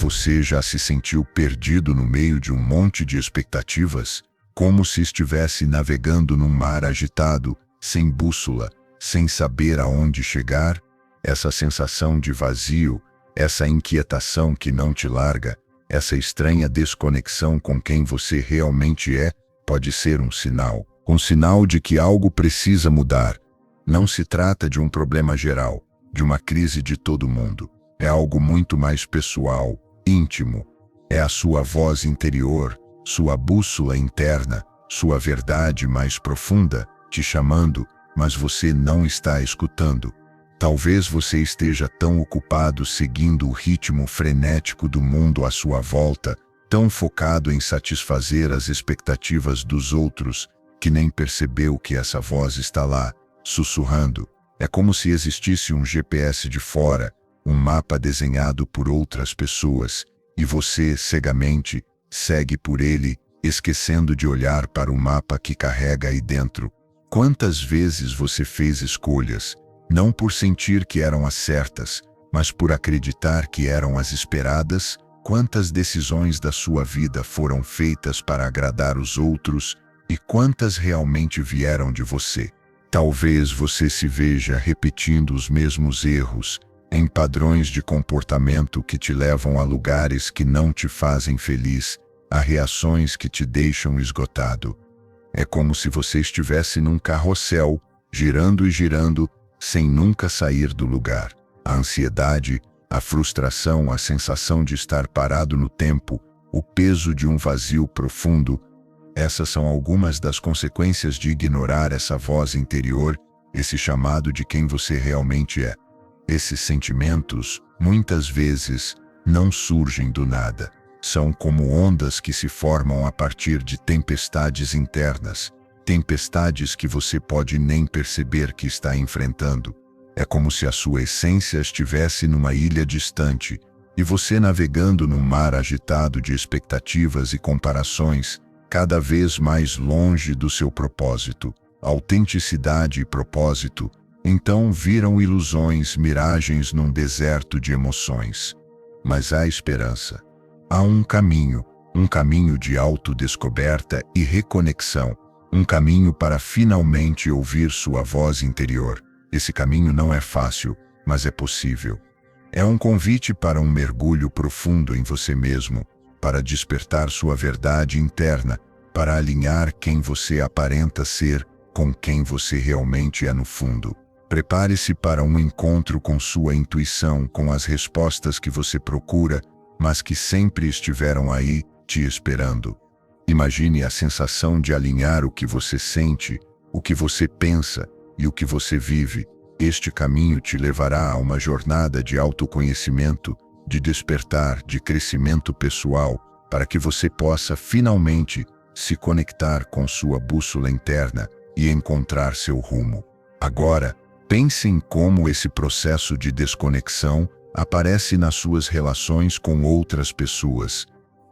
Você já se sentiu perdido no meio de um monte de expectativas? Como se estivesse navegando num mar agitado, sem bússola, sem saber aonde chegar? Essa sensação de vazio, essa inquietação que não te larga, essa estranha desconexão com quem você realmente é, pode ser um sinal de que algo precisa mudar. Não se trata de um problema geral, de uma crise de todo mundo. É algo muito mais pessoal, íntimo. É a sua voz interior, sua bússola interna, sua verdade mais profunda, te chamando, mas você não está escutando. Talvez você esteja tão ocupado seguindo o ritmo frenético do mundo à sua volta, tão focado em satisfazer as expectativas dos outros, que nem percebeu que essa voz está lá, sussurrando. É como se existisse um GPS de fora, um mapa desenhado por outras pessoas, e você, cegamente, segue por ele, esquecendo de olhar para o mapa que carrega aí dentro. Quantas vezes você fez escolhas, não por sentir que eram as certas, mas por acreditar que eram as esperadas? Quantas decisões da sua vida foram feitas para agradar os outros e quantas realmente vieram de você? Talvez você se veja repetindo os mesmos erros, em padrões de comportamento que te levam a lugares que não te fazem feliz, a reações que te deixam esgotado. É como se você estivesse num carrossel, girando e girando, sem nunca sair do lugar. A ansiedade, a frustração, a sensação de estar parado no tempo, o peso de um vazio profundo, essas são algumas das consequências de ignorar essa voz interior, esse chamado de quem você realmente é. Esses sentimentos, muitas vezes, não surgem do nada. São como ondas que se formam a partir de tempestades internas, tempestades que você pode nem perceber que está enfrentando. É como se a sua essência estivesse numa ilha distante, e você navegando num mar agitado de expectativas e comparações, cada vez mais longe do seu propósito. Autenticidade e propósito, então viram ilusões, miragens num deserto de emoções. Mas há esperança. Há um caminho de autodescoberta e reconexão, um caminho para finalmente ouvir sua voz interior. Esse caminho não é fácil, mas é possível. É um convite para um mergulho profundo em você mesmo, para despertar sua verdade interna, para alinhar quem você aparenta ser com quem você realmente é no fundo. Prepare-se para um encontro com sua intuição, com as respostas que você procura, mas que sempre estiveram aí, te esperando. Imagine a sensação de alinhar o que você sente, o que você pensa e o que você vive. Este caminho te levará a uma jornada de autoconhecimento, de despertar, de crescimento pessoal, para que você possa finalmente se conectar com sua bússola interna e encontrar seu rumo. Agora, pense em como esse processo de desconexão aparece nas suas relações com outras pessoas.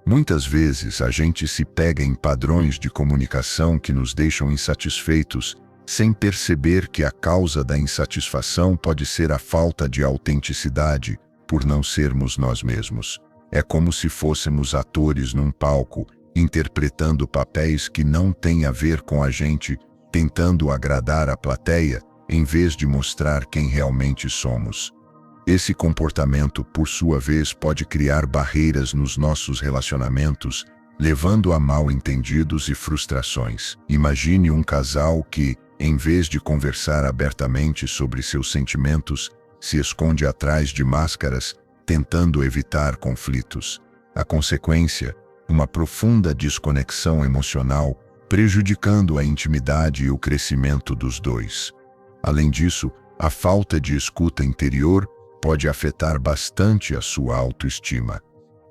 Muitas vezes a gente se pega em padrões de comunicação que nos deixam insatisfeitos, sem perceber que a causa da insatisfação pode ser a falta de autenticidade, por não sermos nós mesmos. É como se fôssemos atores num palco, interpretando papéis que não têm a ver com a gente, tentando agradar a plateia, em vez de mostrar quem realmente somos. Esse comportamento, por sua vez, pode criar barreiras nos nossos relacionamentos, levando a mal-entendidos e frustrações. Imagine um casal que, em vez de conversar abertamente sobre seus sentimentos, se esconde atrás de máscaras, tentando evitar conflitos. A consequência, uma profunda desconexão emocional, prejudicando a intimidade e o crescimento dos dois. Além disso, a falta de escuta interior pode afetar bastante a sua autoestima.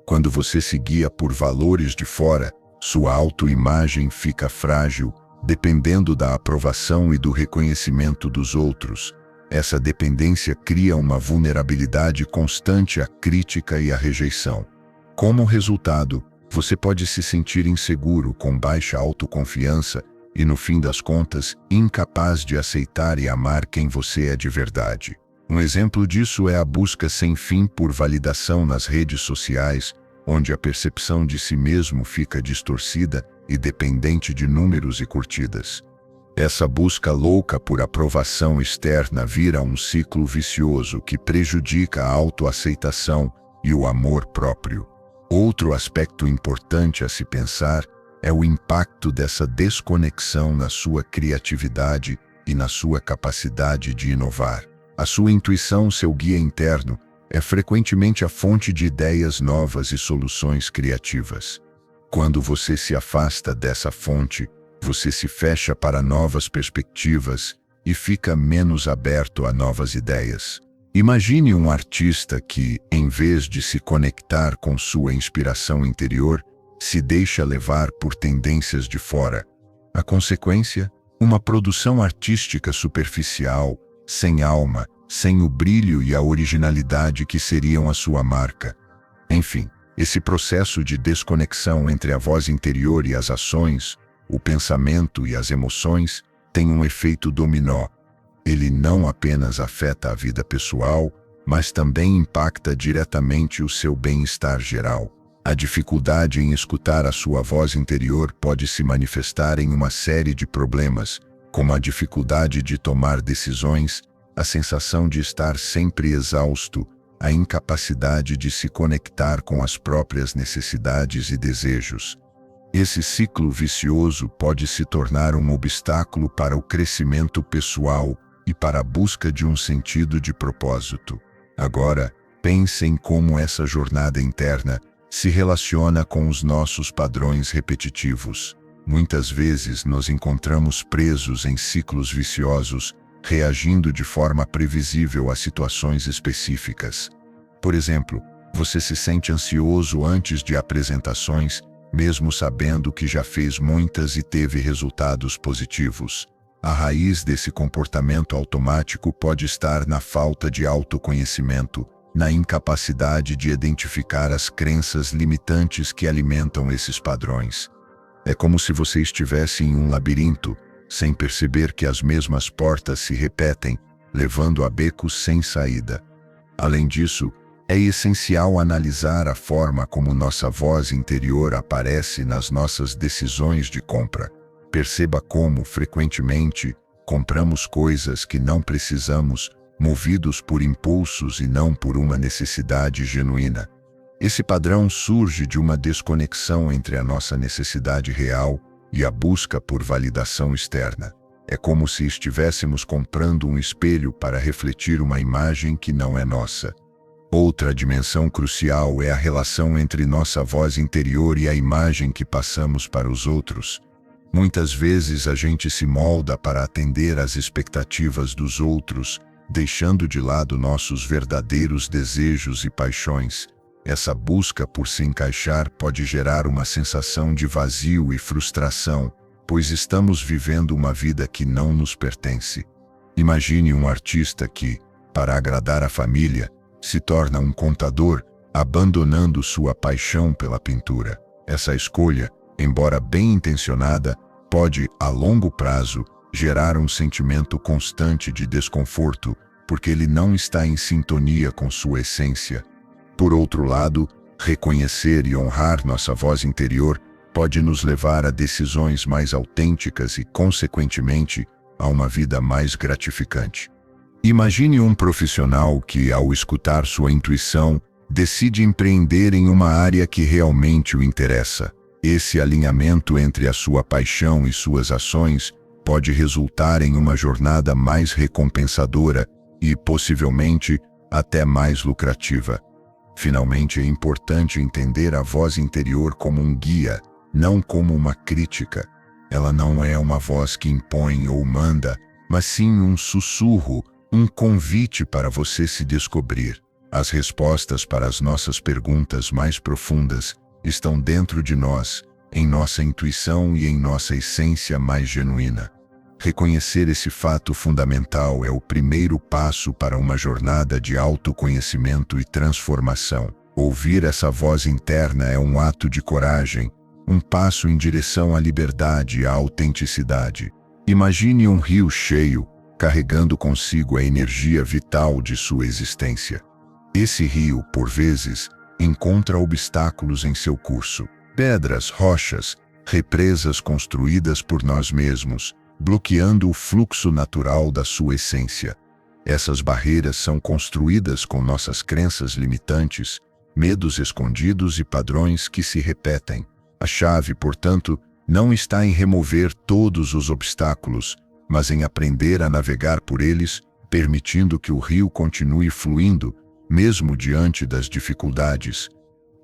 Quando você se guia por valores de fora, sua autoimagem fica frágil, dependendo da aprovação e do reconhecimento dos outros. Essa dependência cria uma vulnerabilidade constante à crítica e à rejeição. Como resultado, você pode se sentir inseguro, com baixa autoconfiança e, no fim das contas, incapaz de aceitar e amar quem você é de verdade. Um exemplo disso é a busca sem fim por validação nas redes sociais, onde a percepção de si mesmo fica distorcida e dependente de números e curtidas. Essa busca louca por aprovação externa vira um ciclo vicioso que prejudica a autoaceitação e o amor próprio. Outro aspecto importante a se pensar é o impacto dessa desconexão na sua criatividade e na sua capacidade de inovar. A sua intuição, seu guia interno, é frequentemente a fonte de ideias novas e soluções criativas. Quando você se afasta dessa fonte, você se fecha para novas perspectivas e fica menos aberto a novas ideias. Imagine um artista que, em vez de se conectar com sua inspiração interior, se deixa levar por tendências de fora. A consequência? Uma produção artística superficial, sem alma, sem o brilho e a originalidade que seriam a sua marca. Enfim, esse processo de desconexão entre a voz interior e as ações, o pensamento e as emoções, tem um efeito dominó. Ele não apenas afeta a vida pessoal, mas também impacta diretamente o seu bem-estar geral. A dificuldade em escutar a sua voz interior pode se manifestar em uma série de problemas, como a dificuldade de tomar decisões, a sensação de estar sempre exausto, a incapacidade de se conectar com as próprias necessidades e desejos. Esse ciclo vicioso pode se tornar um obstáculo para o crescimento pessoal e para a busca de um sentido de propósito. Agora, pense em como essa jornada interna se relaciona com os nossos padrões repetitivos. Muitas vezes nos encontramos presos em ciclos viciosos, reagindo de forma previsível a situações específicas. Por exemplo, você se sente ansioso antes de apresentações, mesmo sabendo que já fez muitas e teve resultados positivos. A raiz desse comportamento automático pode estar na falta de autoconhecimento, na incapacidade de identificar as crenças limitantes que alimentam esses padrões. É como se você estivesse em um labirinto, sem perceber que as mesmas portas se repetem, levando a becos sem saída. Além disso, é essencial analisar a forma como nossa voz interior aparece nas nossas decisões de compra. Perceba como, frequentemente, compramos coisas que não precisamos, movidos por impulsos e não por uma necessidade genuína. Esse padrão surge de uma desconexão entre a nossa necessidade real e a busca por validação externa. É como se estivéssemos comprando um espelho para refletir uma imagem que não é nossa. Outra dimensão crucial é a relação entre nossa voz interior e a imagem que passamos para os outros. Muitas vezes a gente se molda para atender às expectativas dos outros, deixando de lado nossos verdadeiros desejos e paixões. Essa busca por se encaixar pode gerar uma sensação de vazio e frustração, pois estamos vivendo uma vida que não nos pertence. Imagine um artista que, para agradar a família, se torna um contador, abandonando sua paixão pela pintura. Essa escolha, embora bem intencionada, pode, a longo prazo, gerar um sentimento constante de desconforto, porque ele não está em sintonia com sua essência. Por outro lado, reconhecer e honrar nossa voz interior pode nos levar a decisões mais autênticas e, consequentemente, a uma vida mais gratificante. Imagine um profissional que, ao escutar sua intuição, decide empreender em uma área que realmente o interessa. Esse alinhamento entre a sua paixão e suas ações pode resultar em uma jornada mais recompensadora e, possivelmente, até mais lucrativa. Finalmente, é importante entender a voz interior como um guia, não como uma crítica. Ela não é uma voz que impõe ou manda, mas sim um sussurro, um convite para você se descobrir. As respostas para as nossas perguntas mais profundas estão dentro de nós, em nossa intuição e em nossa essência mais genuína. Reconhecer esse fato fundamental é o primeiro passo para uma jornada de autoconhecimento e transformação. Ouvir essa voz interna é um ato de coragem, um passo em direção à liberdade e à autenticidade. Imagine um rio cheio, carregando consigo a energia vital de sua existência. Esse rio, por vezes, encontra obstáculos em seu curso. Pedras, rochas, represas construídas por nós mesmos, bloqueando o fluxo natural da sua essência. Essas barreiras são construídas com nossas crenças limitantes, medos escondidos e padrões que se repetem. A chave, portanto, não está em remover todos os obstáculos, mas em aprender a navegar por eles, permitindo que o rio continue fluindo, mesmo diante das dificuldades.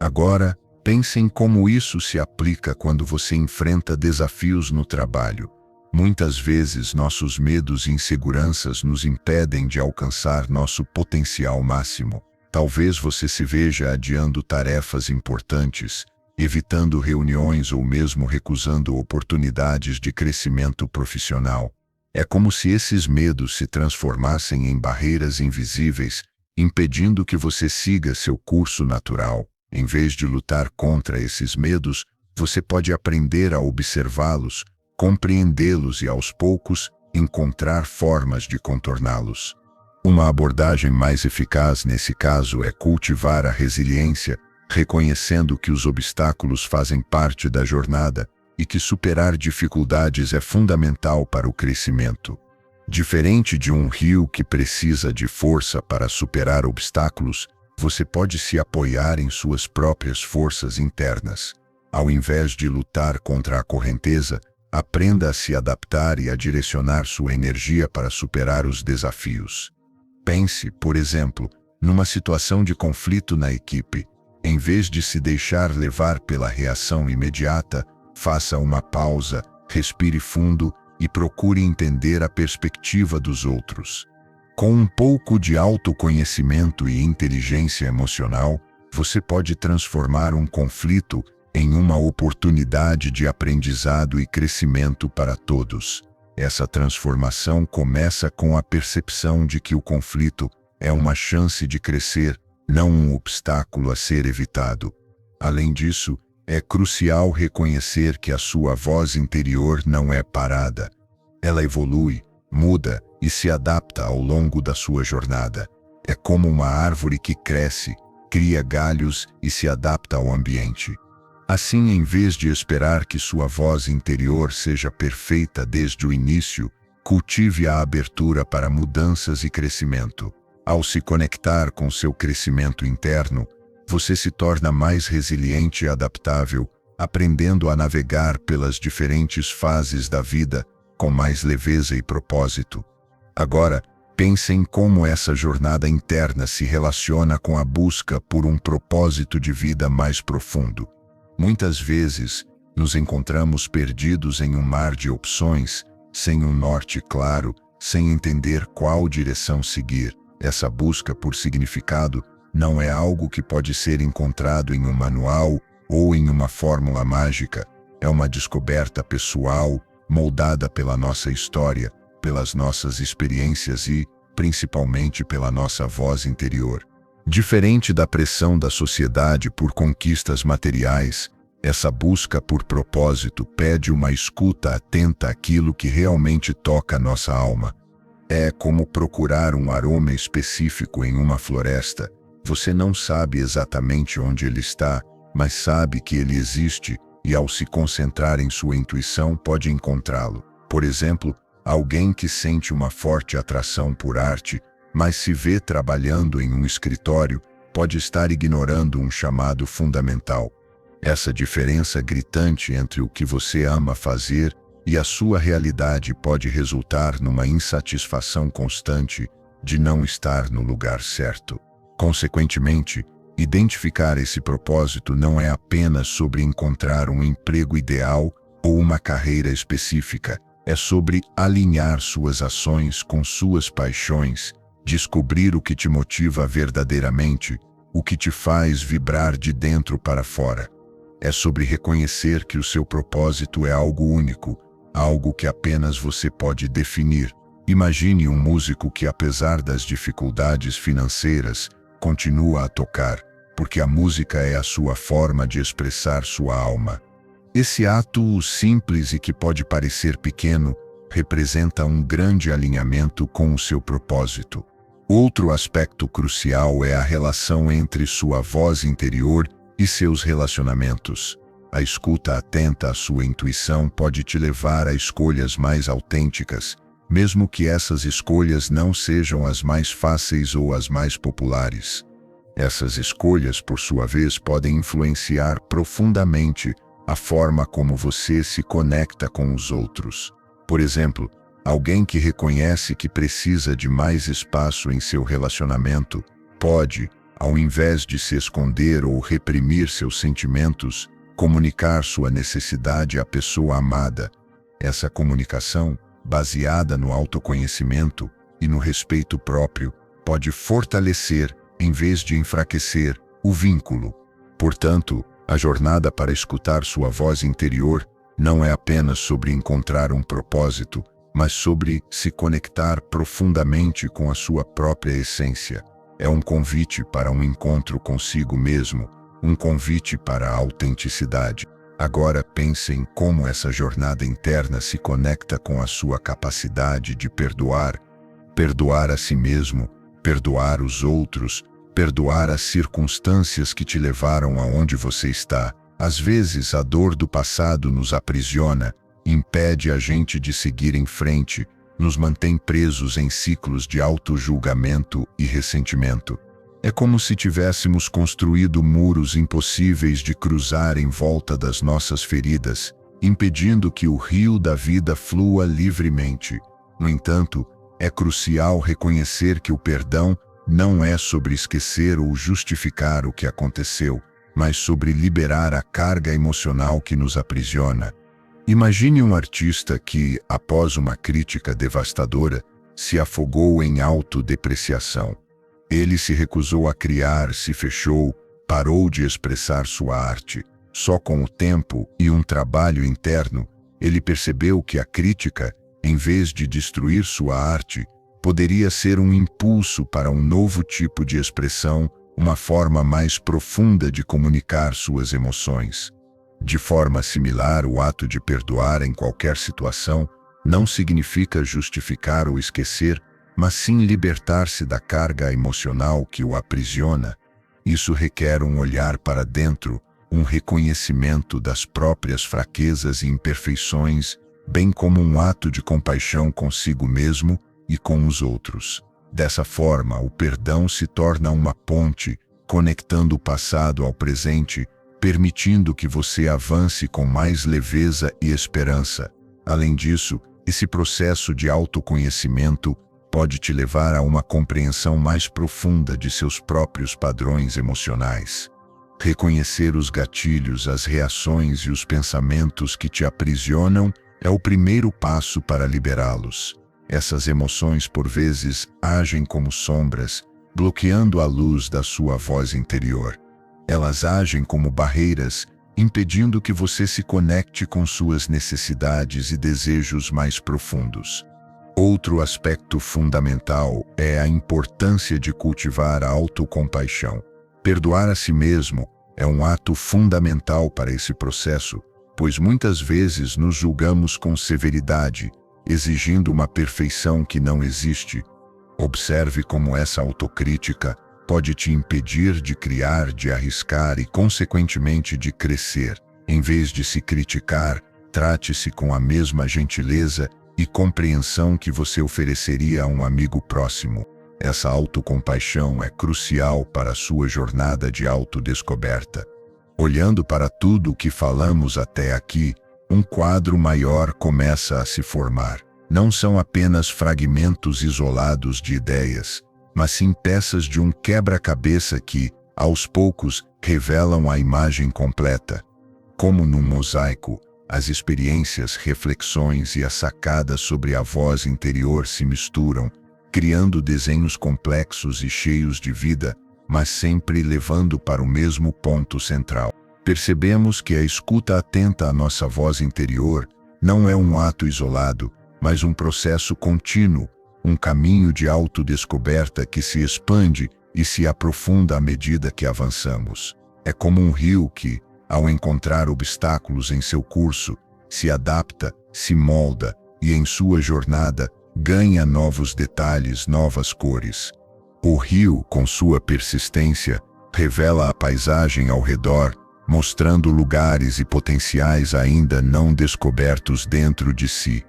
Agora, pense em como isso se aplica quando você enfrenta desafios no trabalho. Muitas vezes nossos medos e inseguranças nos impedem de alcançar nosso potencial máximo. Talvez você se veja adiando tarefas importantes, evitando reuniões ou mesmo recusando oportunidades de crescimento profissional. É como se esses medos se transformassem em barreiras invisíveis, impedindo que você siga seu curso natural. Em vez de lutar contra esses medos, você pode aprender a observá-los, compreendê-los e, aos poucos, encontrar formas de contorná-los. Uma abordagem mais eficaz nesse caso é cultivar a resiliência, reconhecendo que os obstáculos fazem parte da jornada e que superar dificuldades é fundamental para o crescimento. Diferente de um rio que precisa de força para superar obstáculos, você pode se apoiar em suas próprias forças internas. Ao invés de lutar contra a correnteza, aprenda a se adaptar e a direcionar sua energia para superar os desafios. Pense, por exemplo, numa situação de conflito na equipe. Em vez de se deixar levar pela reação imediata, faça uma pausa, respire fundo e procure entender a perspectiva dos outros. Com um pouco de autoconhecimento e inteligência emocional, você pode transformar um conflito em uma oportunidade de aprendizado e crescimento para todos. Essa transformação começa com a percepção de que o conflito é uma chance de crescer, não um obstáculo a ser evitado. Além disso, é crucial reconhecer que a sua voz interior não é parada. Ela evolui, muda e se adapta ao longo da sua jornada. É como uma árvore que cresce, cria galhos e se adapta ao ambiente. Assim, em vez de esperar que sua voz interior seja perfeita desde o início, cultive a abertura para mudanças e crescimento. Ao se conectar com seu crescimento interno, você se torna mais resiliente e adaptável, aprendendo a navegar pelas diferentes fases da vida com mais leveza e propósito. Agora, pense em como essa jornada interna se relaciona com a busca por um propósito de vida mais profundo. Muitas vezes, nos encontramos perdidos em um mar de opções, sem um norte claro, sem entender qual direção seguir. Essa busca por significado não é algo que pode ser encontrado em um manual ou em uma fórmula mágica. É uma descoberta pessoal, moldada pela nossa história, pelas nossas experiências e, principalmente, pela nossa voz interior. Diferente da pressão da sociedade por conquistas materiais, essa busca por propósito pede uma escuta atenta àquilo que realmente toca nossa alma. É como procurar um aroma específico em uma floresta. Você não sabe exatamente onde ele está, mas sabe que ele existe e, ao se concentrar em sua intuição, pode encontrá-lo. Por exemplo, alguém que sente uma forte atração por arte, mas se vê trabalhando em um escritório, pode estar ignorando um chamado fundamental. Essa diferença gritante entre o que você ama fazer e a sua realidade pode resultar numa insatisfação constante de não estar no lugar certo. Consequentemente, identificar esse propósito não é apenas sobre encontrar um emprego ideal ou uma carreira específica, é sobre alinhar suas ações com suas paixões, descobrir o que te motiva verdadeiramente, o que te faz vibrar de dentro para fora. É sobre reconhecer que o seu propósito é algo único, algo que apenas você pode definir. Imagine um músico que, apesar das dificuldades financeiras, continua a tocar, porque a música é a sua forma de expressar sua alma. Esse ato simples e que pode parecer pequeno representa um grande alinhamento com o seu propósito. Outro aspecto crucial é a relação entre sua voz interior e seus relacionamentos. A escuta atenta à sua intuição pode te levar a escolhas mais autênticas, mesmo que essas escolhas não sejam as mais fáceis ou as mais populares. Essas escolhas, por sua vez, podem influenciar profundamente a forma como você se conecta com os outros. Por exemplo, alguém que reconhece que precisa de mais espaço em seu relacionamento pode, ao invés de se esconder ou reprimir seus sentimentos, comunicar sua necessidade à pessoa amada. Essa comunicação, baseada no autoconhecimento e no respeito próprio, pode fortalecer, em vez de enfraquecer, o vínculo. Portanto, a jornada para escutar sua voz interior não é apenas sobre encontrar um propósito, mas sobre se conectar profundamente com a sua própria essência. É um convite para um encontro consigo mesmo, um convite para a autenticidade. Agora pense em como essa jornada interna se conecta com a sua capacidade de perdoar. Perdoar a si mesmo, perdoar os outros, perdoar as circunstâncias que te levaram aonde você está. Às vezes, a dor do passado nos aprisiona, impede a gente de seguir em frente, nos mantém presos em ciclos de auto-julgamento e ressentimento. É como se tivéssemos construído muros impossíveis de cruzar em volta das nossas feridas, impedindo que o rio da vida flua livremente. No entanto, é crucial reconhecer que o perdão não é sobre esquecer ou justificar o que aconteceu, mas sobre liberar a carga emocional que nos aprisiona. Imagine um artista que, após uma crítica devastadora, se afogou em autodepreciação. Ele se recusou a criar, se fechou, parou de expressar sua arte. Só com o tempo e um trabalho interno, ele percebeu que a crítica, em vez de destruir sua arte, poderia ser um impulso para um novo tipo de expressão, uma forma mais profunda de comunicar suas emoções. De forma similar, o ato de perdoar em qualquer situação não significa justificar ou esquecer, mas sim libertar-se da carga emocional que o aprisiona. Isso requer um olhar para dentro, um reconhecimento das próprias fraquezas e imperfeições, bem como um ato de compaixão consigo mesmo e com os outros. Dessa forma, o perdão se torna uma ponte, conectando o passado ao presente, permitindo que você avance com mais leveza e esperança. Além disso, esse processo de autoconhecimento pode te levar a uma compreensão mais profunda de seus próprios padrões emocionais. Reconhecer os gatilhos, as reações e os pensamentos que te aprisionam é o primeiro passo para liberá-los. Essas emoções, por vezes, agem como sombras, bloqueando a luz da sua voz interior. Elas agem como barreiras, impedindo que você se conecte com suas necessidades e desejos mais profundos. Outro aspecto fundamental é a importância de cultivar a autocompaixão. Perdoar a si mesmo é um ato fundamental para esse processo, pois muitas vezes nos julgamos com severidade, exigindo uma perfeição que não existe. Observe como essa autocrítica pode te impedir de criar, de arriscar e, consequentemente, de crescer. Em vez de se criticar, trate-se com a mesma gentileza e compreensão que você ofereceria a um amigo próximo. Essa autocompaixão é crucial para a sua jornada de autodescoberta. Olhando para tudo o que falamos até aqui, um quadro maior começa a se formar. Não são apenas fragmentos isolados de ideias, mas sim peças de um quebra-cabeça que, aos poucos, revelam a imagem completa. Como num mosaico, as experiências, reflexões e as sacadas sobre a voz interior se misturam, criando desenhos complexos e cheios de vida, mas sempre levando para o mesmo ponto central. Percebemos que a escuta atenta à nossa voz interior não é um ato isolado, mas um processo contínuo, um caminho de autodescoberta que se expande e se aprofunda à medida que avançamos. É como um rio que, ao encontrar obstáculos em seu curso, se adapta, se molda, e em sua jornada ganha novos detalhes, novas cores. O rio, com sua persistência, revela a paisagem ao redor, mostrando lugares e potenciais ainda não descobertos dentro de si.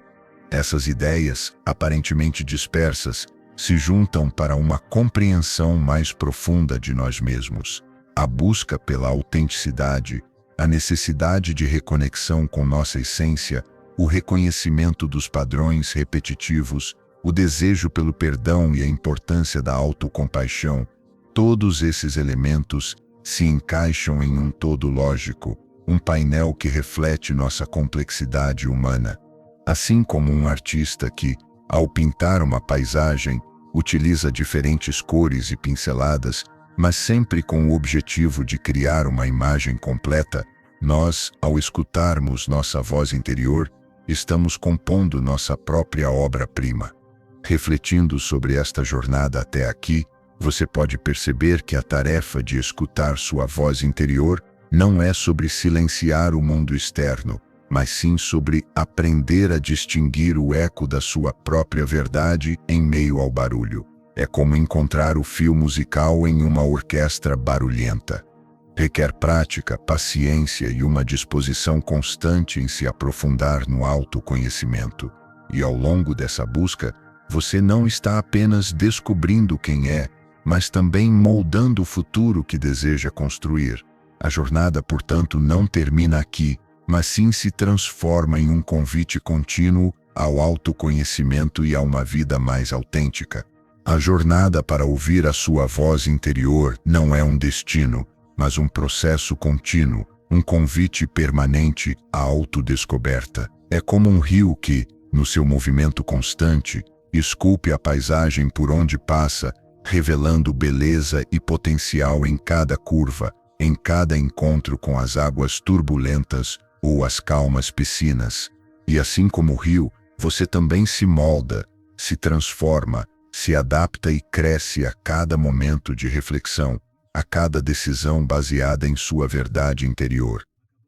Essas ideias, aparentemente dispersas, se juntam para uma compreensão mais profunda de nós mesmos. A busca pela autenticidade, a necessidade de reconexão com nossa essência, o reconhecimento dos padrões repetitivos, o desejo pelo perdão e a importância da autocompaixão, todos esses elementos se encaixam em um todo lógico, um painel que reflete nossa complexidade humana. Assim como um artista que, ao pintar uma paisagem, utiliza diferentes cores e pinceladas, mas sempre com o objetivo de criar uma imagem completa, nós, ao escutarmos nossa voz interior, estamos compondo nossa própria obra-prima. Refletindo sobre esta jornada até aqui, você pode perceber que a tarefa de escutar sua voz interior não é sobre silenciar o mundo externo, mas sim sobre aprender a distinguir o eco da sua própria verdade em meio ao barulho. É como encontrar o fio musical em uma orquestra barulhenta. Requer prática, paciência e uma disposição constante em se aprofundar no autoconhecimento. E ao longo dessa busca, você não está apenas descobrindo quem é, mas também moldando o futuro que deseja construir. A jornada, portanto, não termina aqui, mas sim se transforma em um convite contínuo ao autoconhecimento e a uma vida mais autêntica. A jornada para ouvir a sua voz interior não é um destino, mas um processo contínuo, um convite permanente à autodescoberta. É como um rio que, no seu movimento constante, esculpe a paisagem por onde passa, revelando beleza e potencial em cada curva, em cada encontro com as águas turbulentas ou as calmas piscinas. E assim como o rio, você também se molda, se transforma, se adapta e cresce a cada momento de reflexão, a cada decisão baseada em sua verdade interior.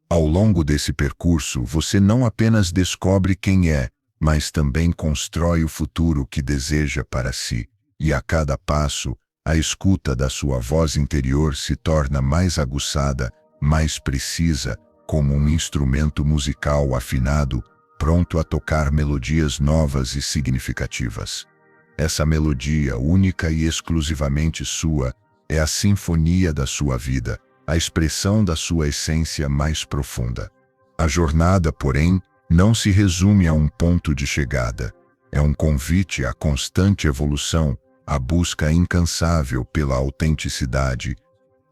Ao longo desse percurso, você não apenas descobre quem é, mas também constrói o futuro que deseja para si. E a cada passo, a escuta da sua voz interior se torna mais aguçada, mais precisa, como um instrumento musical afinado, pronto a tocar melodias novas e significativas. Essa melodia, única e exclusivamente sua, é a sinfonia da sua vida, a expressão da sua essência mais profunda. A jornada, porém, não se resume a um ponto de chegada. É um convite à constante evolução, à busca incansável pela autenticidade.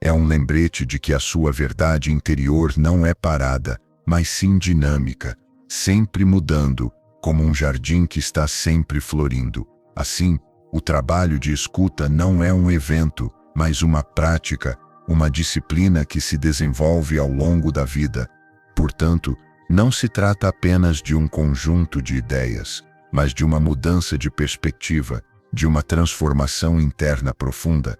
É um lembrete de que a sua verdade interior não é parada, mas sim dinâmica, sempre mudando, como um jardim que está sempre florindo. Assim, o trabalho de escuta não é um evento, mas uma prática, uma disciplina que se desenvolve ao longo da vida. Portanto, não se trata apenas de um conjunto de ideias, mas de uma mudança de perspectiva, de uma transformação interna profunda.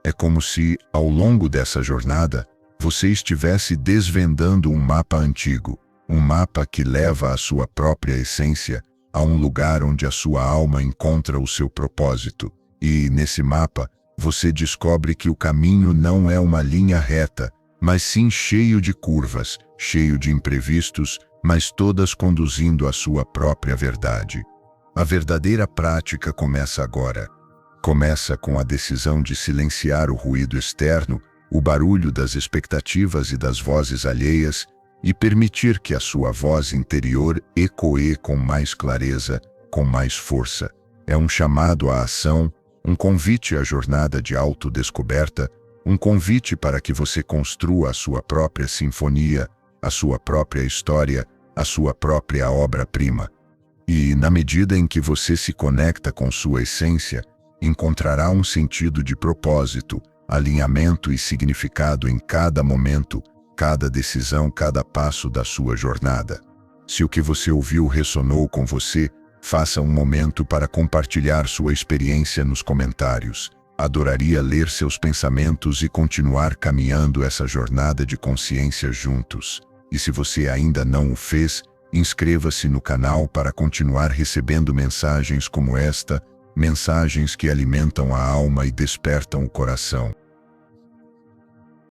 É como se, ao longo dessa jornada, você estivesse desvendando um mapa antigo, um mapa que leva à sua própria essência, a um lugar onde a sua alma encontra o seu propósito. E, nesse mapa, você descobre que o caminho não é uma linha reta, mas sim cheio de curvas, cheio de imprevistos, mas todas conduzindo à sua própria verdade. A verdadeira prática começa agora. Começa com a decisão de silenciar o ruído externo, o barulho das expectativas e das vozes alheias, e permitir que a sua voz interior ecoe com mais clareza, com mais força. É um chamado à ação, um convite à jornada de autodescoberta, um convite para que você construa a sua própria sinfonia, a sua própria história, a sua própria obra-prima. E, na medida em que você se conecta com sua essência, encontrará um sentido de propósito, alinhamento e significado em cada momento, cada decisão, cada passo da sua jornada. Se o que você ouviu ressonou com você, faça um momento para compartilhar sua experiência nos comentários. Adoraria ler seus pensamentos e continuar caminhando essa jornada de consciência juntos. E se você ainda não o fez, Inscreva-se no canal para continuar recebendo mensagens como esta, mensagens que alimentam a alma e despertam o coração.